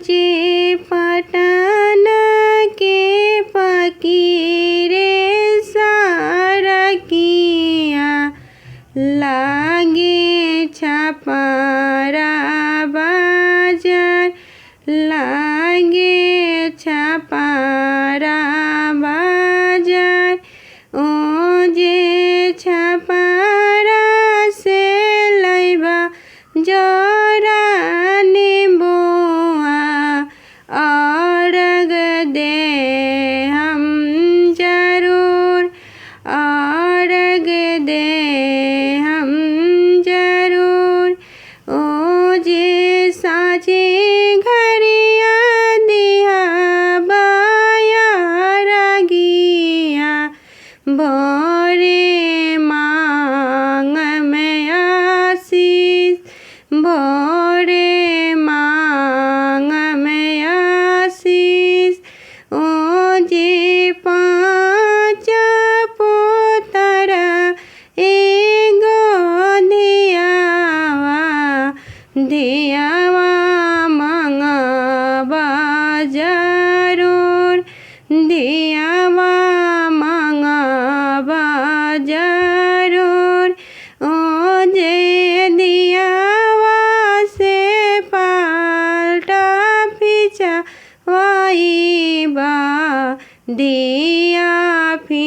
जे पटन के फकीरे सारकिया लागे छपरा बाजार लागे छपरा बाजार ओ जे छपरा से लैबा जोरा निबुआ अर्घ दे हम जरूर अर्घ दे हम जरूर ओ जे साँझे घरिया दिया बाया रगिया भोरे मांग में आशीष भोरे मांग में आशीष ओ जे पाँच पुत्र एगो धियावा मंगवा जरूर धियावा मंगवा जरूर ओ जे दियावा से पाल्टा फिचवाइबा दी